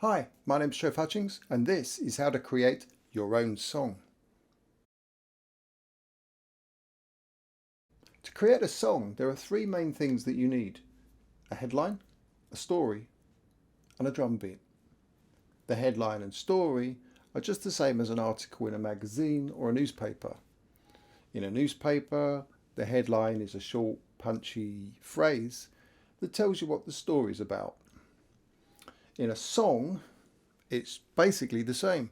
Hi, my name's Trev Hutchings and this is how to create your own song. To create a song, there are three main things that you need: a headline, a story, and a drum beat. The headline and story are just the same as an article in a magazine or a newspaper. In a newspaper, the headline is a short, punchy phrase that tells you what the story is about. In a song, it's basically the same,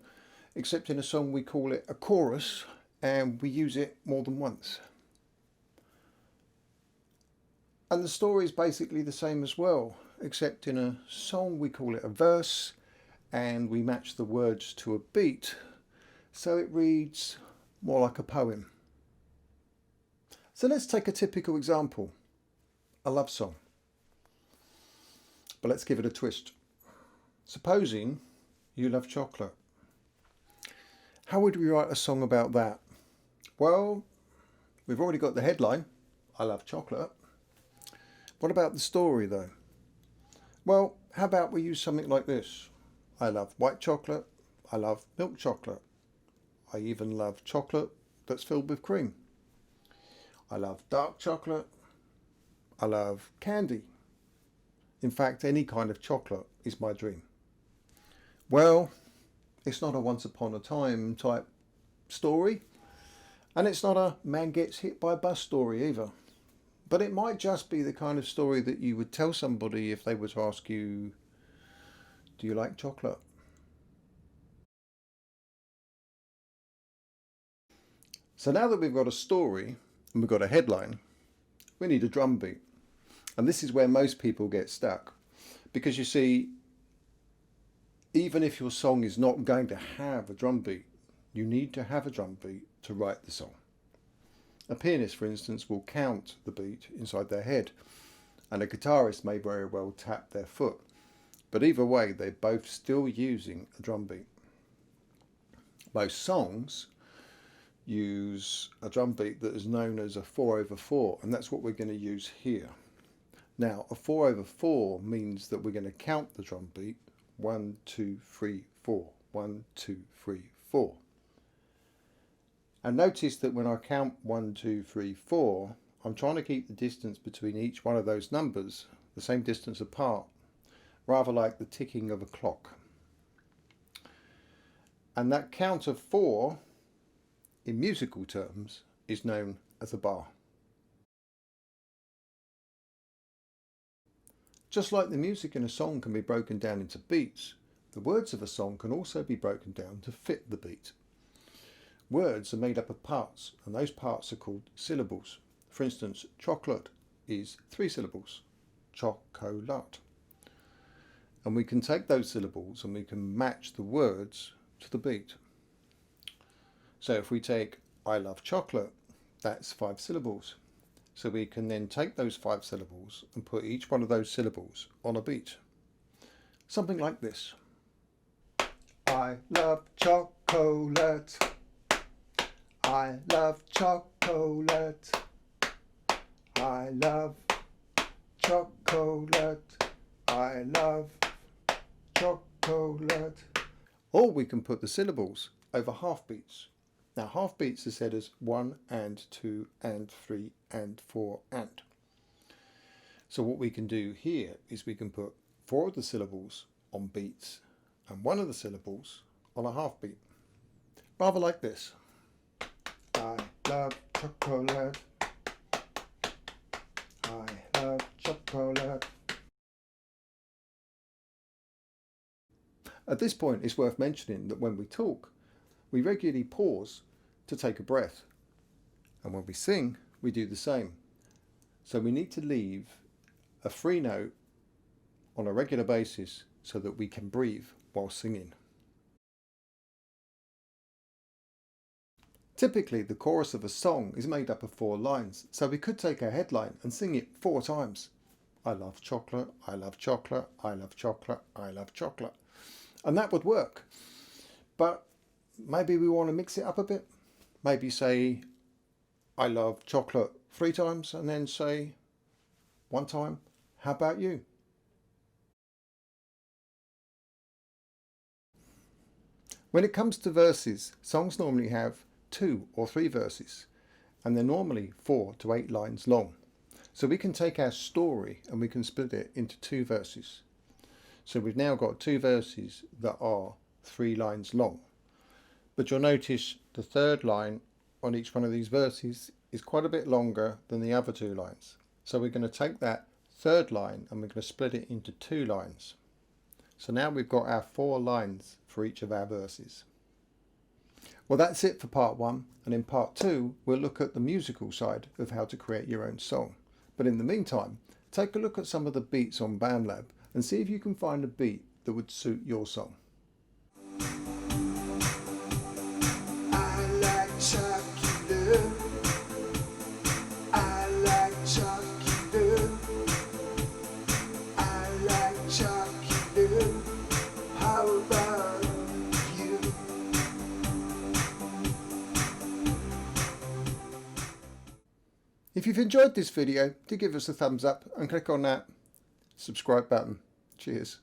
except in a song we call it a chorus and we use it more than once. And the story is basically the same as well, except in a song we call it a verse and we match the words to a beat, so it reads more like a poem. So let's take a typical example, a love song. But let's give it a twist. Supposing you love chocolate. How would we write a song about that? Well, we've already got the headline, I love chocolate. What about the story though? Well, how about we use something like this? I love white chocolate, I love milk chocolate. I even love chocolate that's filled with cream. I love dark chocolate. I love candy. In fact, any kind of chocolate is my dream. Well, it's not a once upon a time type story, and it's not a man gets hit by a bus story either. But it might just be the kind of story that you would tell somebody if they were to ask you, do you like chocolate? So now that we've got a story and we've got a headline, we need a drum beat. And this is where most people get stuck. Because you see, even if your song is not going to have a drum beat, you need to have a drum beat to write the song. A pianist, for instance, will count the beat inside their head, and a guitarist may very well tap their foot. But either way, they're both still using a drum beat. Most songs use a drum beat that is known as a 4/4, and that's what we're going to use here. Now, a 4/4 means that we're going to count the drum beat 1, 2, 3, 4, 1, 2, 3, 4. And notice that when I count 1, 2, 3, 4, I'm trying to keep the distance between each one of those numbers the same distance apart, rather like the ticking of a clock. And that count of 4, in musical terms, is known as a bar. Just like the music in a song can be broken down into beats, the words of a song can also be broken down to fit the beat. Words are made up of parts, and those parts are called syllables. For instance, chocolate is 3 syllables, chocolate. And we can take those syllables and we can match the words to the beat. So if we take I love chocolate, that's 5 syllables. So we can then take those 5 syllables and put each one of those syllables on a beat. Something like this. I love chocolate. I love chocolate. I love chocolate. I love chocolate. Or we can put the syllables over half beats. Now half beats are said as 1 and 2 and 3 and 4 and. So what we can do here is we can put 4 of the syllables on beats and 1 of the syllables on a half beat. Rather like this. I love chocolate. I love chocolate. At this point, it's worth mentioning that when we talk, we regularly pause to take a breath. And when we sing, we do the same. So we need to leave a free note on a regular basis so that we can breathe while singing. Typically, the chorus of a song is made up of 4 lines, so we could take a headline and sing it 4 times. I love chocolate, I love chocolate, I love chocolate, I love chocolate. And that would work. But maybe we want to mix it up a bit. Maybe say, I love chocolate 3 times and then say 1 time, how about you? When it comes to verses, songs normally have 2 or 3 verses, and they're normally 4 to 8 lines long. So we can take our story and we can split it into 2 verses. So we've now got 2 verses that are 3 lines long. But you'll notice the third line on each one of these verses is quite a bit longer than the other 2 lines. So we're going to take that third line and we're going to split it into 2 lines. So now we've got our 4 lines for each of our verses. Well, that's it for part 1, and in part 2 we'll look at the musical side of how to create your own song. But in the meantime, take a look at some of the beats on BandLab and see if you can find a beat that would suit your song. I like chocolate. I like chocolate. I like chocolate. How about you? If you've enjoyed this video, do give us a thumbs up and click on that subscribe button. Cheers.